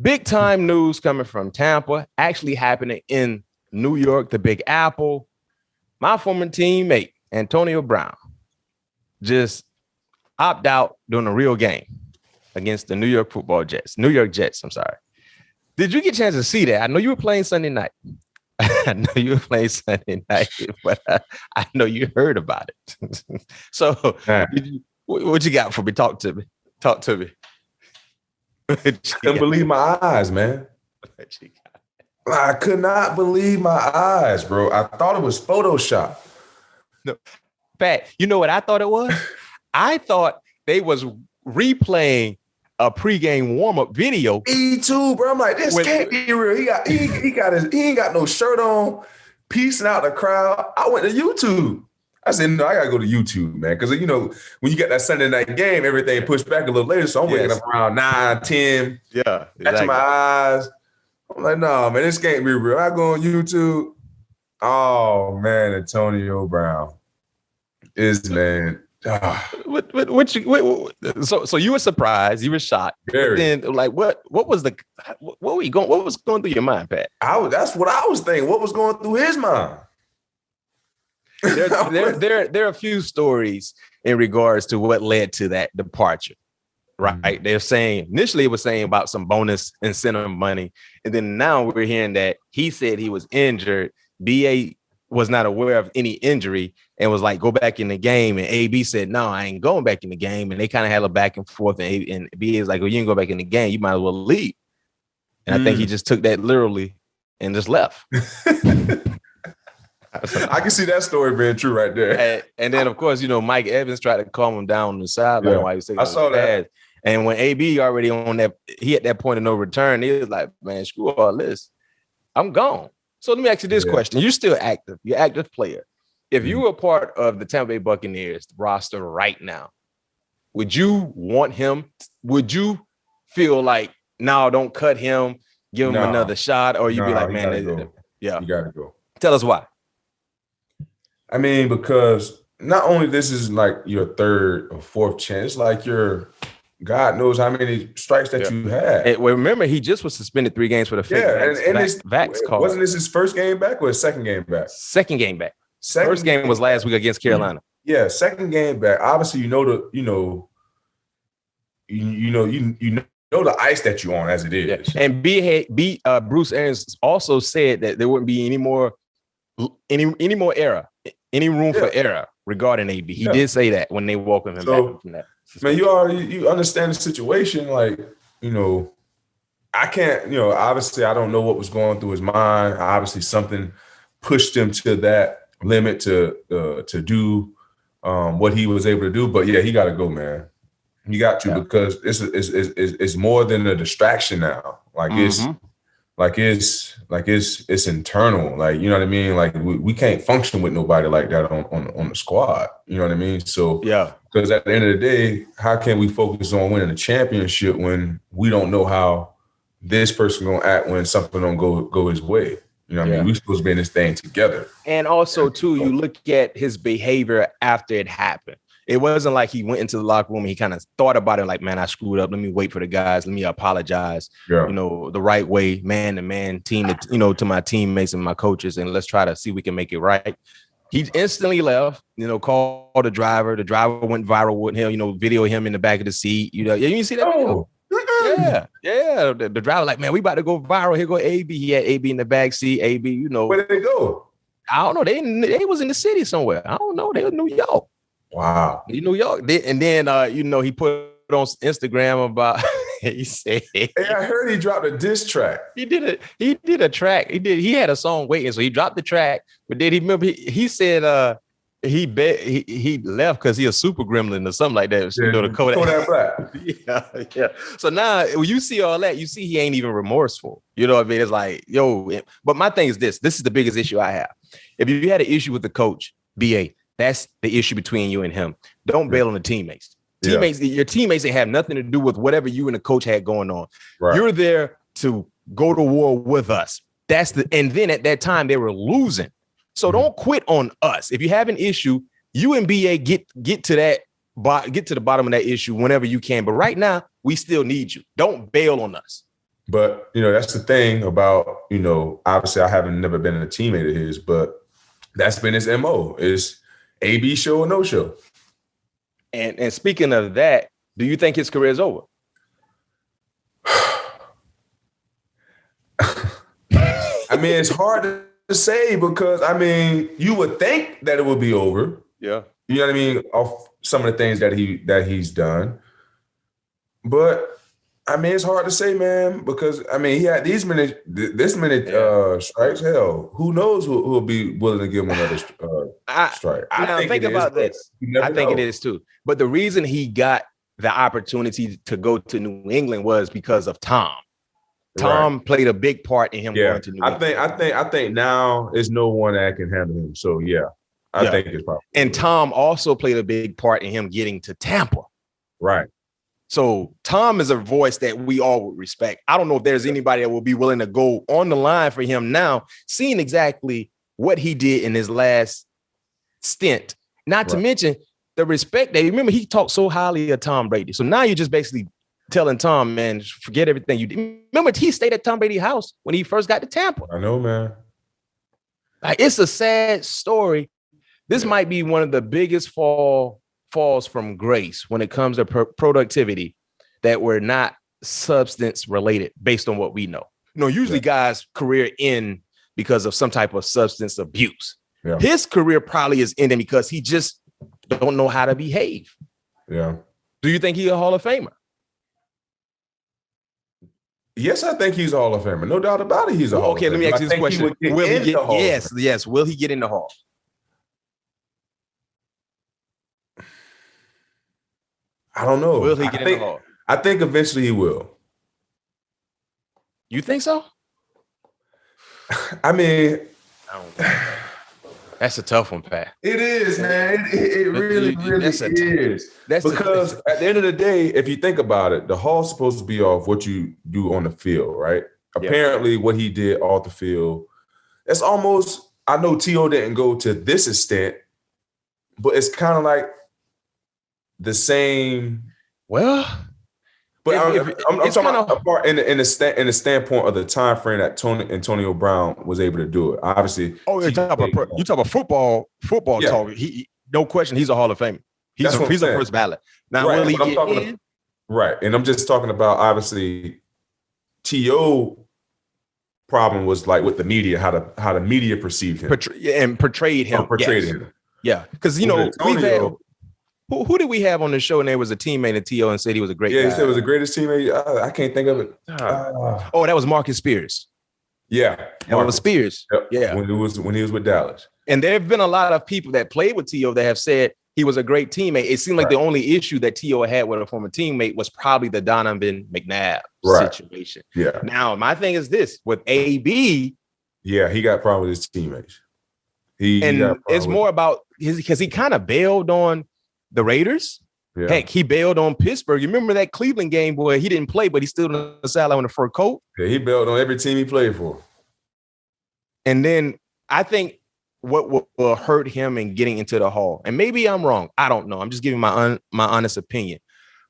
Big time news coming from Tampa, actually happening in New York, the Big Apple. My former teammate, Antonio Brown, just opt out during a real game against the New York Jets, I'm sorry. Did you get a chance to see that? I know you were playing Sunday night. I know you were playing Sunday night, but I know you heard about it. So what you got for me? Talk to me. Talk to me. Couldn't believe my eyes, man. I could not believe my eyes, bro. I thought it was Photoshop. No, Pat, you know what I thought it was? I thought they was replaying a pregame warm-up video. Me too, bro. I'm like, this can't be real. He ain't got no shirt on, piecing out the crowd. I went to YouTube. I said, no, I gotta go to YouTube, man. Because you know, when you get that Sunday night game, everything pushed back a little later. So I'm waking up around 9, 10. Yeah. Catching my eyes. I'm like, no, man, this can't be real. I go on YouTube. Oh man, Antonio Brown is man. So you were surprised, you were shocked. Very. Then like what was going through your mind, Pat? That's what I was thinking. What was going through his mind? There are a few stories in regards to what led to that departure. Right. Mm-hmm. They're saying initially it was saying about some bonus incentive money. And then now we're hearing that he said he was injured. BA was not aware of any injury and was like, go back in the game. And AB said, no, I ain't going back in the game. And they kind of had a back and forth. And BA is like, well, you ain't go back in the game. You might as well leave. And I think he just took that literally and just left. I can see that story being true right there. And then, of course, you know, Mike Evans tried to calm him down on the sideline while he was taking I saw that. And when AB already on that, he at that point of no return, he was like, man, screw all this. I'm gone. So let me ask you this question. You're still active. You're an active player. If you were a part of the Tampa Bay Buccaneers roster right now, would you want him? Would you feel like, no, don't cut him, give him another shot? Or you'd be like, man, you got to go. Tell us why. I mean, because not only this is like your third or fourth chance, like your God knows how many strikes that you had. Well, remember, he just was suspended 3 games for the fake vax call. Wasn't this his first game back or his second game back? Second game back. First game was last week against Carolina. Yeah, second game back. Obviously, you know the ice that you're on as it is. Yeah. And Bruce Arians also said that there wouldn't be any more error, any room for error regarding AB. He did say that when they welcomed him back from that. Man, you understand the situation. Like, you know, I can't, you know, obviously I don't know what was going through his mind. Obviously something pushed him to that limit to do what he was able to do. But yeah, he got to go, man. You got to, because it's more than a distraction now. Like it's internal. Like, you know what I mean? Like we can't function with nobody like that on the squad. You know what I mean? So because at the end of the day, how can we focus on winning a championship when we don't know how this person gonna act when something don't go his way? You know what I mean? We're supposed to be in this thing together. And also, too, you look at his behavior after it happened. It wasn't like he went into the locker room and he kind of thought about it like, man, I screwed up. Let me wait for the guys. Let me apologize, you know, the right way, man to man, team to, you know, to my teammates and my coaches. And let's try to see if we can make it right. He instantly left, you know, called the driver. The driver went viral with him, you know, video him in the back of the seat. You know, you see that video? Yeah. The driver like, man, we about to go viral. Here go AB. He had AB in the back seat. AB, you know. Where did they go? I don't know. They was in the city somewhere. I don't know. They was in New York. Wow. New York. And then, you know, he put on Instagram about, he said. Hey, I heard he dropped a diss track. He did a track. He had a song waiting. So he dropped the track. But then he said he left because he a super gremlin or something like that. You know, the Kodak Black. Yeah. So now when you see all that, you see he ain't even remorseful. You know what I mean? It's like, yo, but my thing is this is the biggest issue I have. If you had an issue with the coach, BA, that's the issue between you and him. Don't bail on the teammates. Your teammates, they have nothing to do with whatever you and the coach had going on. Right. You're there to go to war with us. And then at that time they were losing. So don't quit on us. If you have an issue, you and BA get to the bottom of that issue whenever you can. But right now, we still need you. Don't bail on us. But, that's the thing about, obviously I haven't never been a teammate of his, but that's been his MO is AB show or no show. And speaking of that, do you think his career is over? I mean, it's hard to say because, you would think that it would be over. Yeah. You know what I mean? Off some of the things that he's done. But it's hard to say, man, because he had this many strikes. Hell, who knows who will be willing to give him another strike? I think about this. I think it is too. But the reason he got the opportunity to go to New England was because of Tom. Tom played a big part in him going to New England. I think now there's no one that can handle him. So I think it's probably. And Tom also played a big part in him getting to Tampa. Right. So Tom is a voice that we all would respect. I don't know if there's anybody that will be willing to go on the line for him now, seeing exactly what he did in his last stint. Not to mention the respect that, remember, he talked so highly of Tom Brady. So now you're just basically telling Tom, man, forget everything you did. Remember, he stayed at Tom Brady's house when he first got to Tampa. I know, man. Like, it's a sad story. This might be one of the biggest falls from grace when it comes to productivity that were not substance related based on what we know. Usually guys' career end because of some type of substance abuse. Yeah. His career probably is ending because he just don't know how to behave. Yeah. Do you think he's a Hall of Famer? Yes, I think he's a Hall of Famer. No doubt about it. He's a Hall of Famer. Okay, let me ask you this question. Will he get? Yes. Will he get in the Hall? I don't know. Will he get in the Hall? I think eventually he will. You think so? I don't think. That's a tough one, Pat. It is, man. It really is. Because at the end of the day, if you think about it, the Hall's supposed to be off what you do on the field, right? Yeah. Apparently, what he did off the field, that's almost, I know T.O. didn't go to this extent, but it's kind of like the same. Well, but I'm talking about in the standpoint of the time frame that Antonio Brown was able to do it. Obviously, you talk about football talk. He no question, he's a Hall of Famer. He's a first ballot. Now, will he get in? Right, and I'm just talking about obviously T.O. problem was like with the media, how the media perceived him portrayed him. Yeah, because we've had. Who did we have on the show? And there was a teammate of T.O. and said he was a great guy. Yeah, he said he was the greatest teammate. I can't think of it. That was Marcus Spears. Yeah. That was Spears. Yep. Yeah. When he was with Dallas. And there have been a lot of people that played with T.O. that have said he was a great teammate. It seemed like the only issue that T.O. had with a former teammate was probably the Donovan McNabb situation. Yeah. Now, my thing is this. With AB. Yeah, he got problems with his teammates. It's more about because he kind of bailed on the Raiders. Yeah. Heck, he bailed on Pittsburgh. You remember that Cleveland game where he didn't play, but he stood on the sideline with a fur coat? Yeah, he bailed on every team he played for. And then I think what will hurt him in getting into the Hall, and maybe I'm wrong, I don't know. I'm just giving my honest opinion.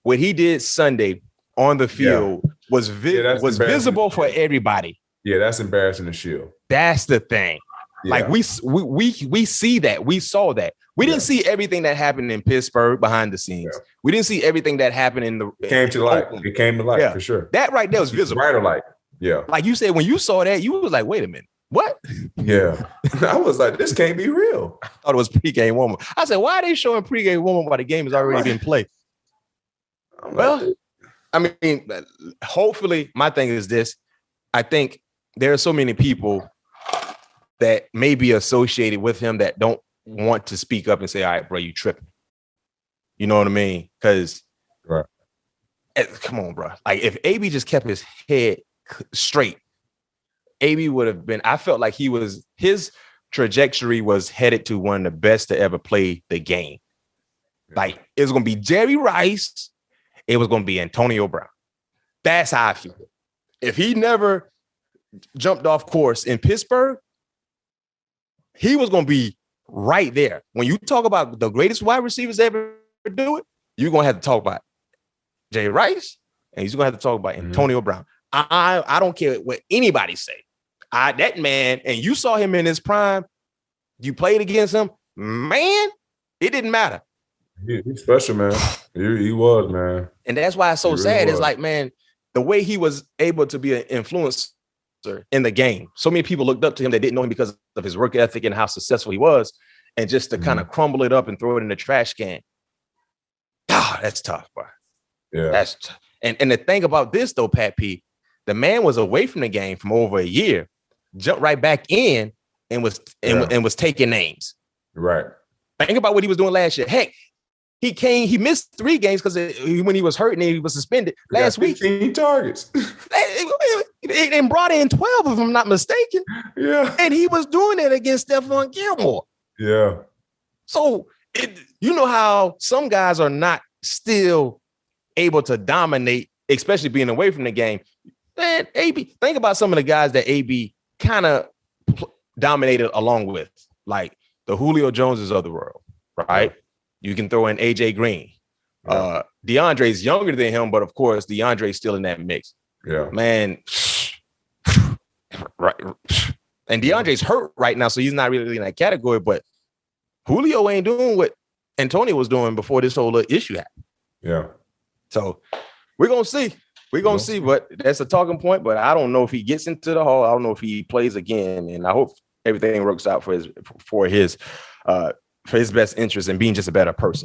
What he did Sunday on the field was visible for everybody. Yeah, that's embarrassing to Shield. That's the thing. Yeah. Like we see that. We saw that. We didn't see everything that happened in Pittsburgh behind the scenes. Yeah. We didn't see everything that happened in It came to light. It came to light for sure. That right there was visible. Brighter light. Yeah. Like you said, when you saw that, you was like, wait a minute. What? Yeah. I was like, this can't be real. I thought it was pregame warm-up. I said, why are they showing pregame warm-up while the game has already been played? Well, I mean, hopefully my thing is this. I think there are so many people that may be associated with him that don't want to speak up and say, all right, bro, you tripping. You know what I mean? Because come on, bro. Like if AB just kept his head straight, AB would have been, I felt like his trajectory was headed to one of the best to ever play the game. Like it was going to be Jerry Rice. It was going to be Antonio Brown. That's how I feel. If he never jumped off course in Pittsburgh, he was going to be right there. When you talk about the greatest wide receivers ever do it, you're going to have to talk about Jerry Rice, and he's going to have to talk about Antonio Brown. I don't care what anybody say. That man, and you saw him in his prime, you played against him, man, it didn't matter. He's special, man. He was, man. And that's why it's so sad. It's like, man, the way he was able to be an influencer in the game. So many people looked up to him that didn't know him because of his work ethic and how successful he was. And just to kind of crumble it up and throw it in the trash can. That's tough, bro. Yeah. That's and the thing about this, though, Pat P, the man was away from the game for over a year, jumped right back in and was taking names. Right. Think about what he was doing last year. Heck, he missed 3 games because when he was hurt and he was suspended last week. 15 targets. And brought in 12, if I'm not mistaken. Yeah. And he was doing it against Stephon Gilmore. Yeah. So you know how some guys are not still able to dominate, especially being away from the game. Man, AB, think about some of the guys that AB kind of dominated along with, like the Julio Joneses of the world, right? Yeah. You can throw in AJ Green. Yeah. DeAndre's younger than him, but of course, DeAndre's still in that mix. Yeah. Man, right. And DeAndre's hurt right now, so he's not really in that category, but Julio ain't doing what Antonio was doing before this whole issue happened. Yeah. So we're going to see. We're going to see, but that's a talking point, but I don't know if he gets into the hall. I don't know if he plays again, and I hope everything works out for his best interest and being just a better person.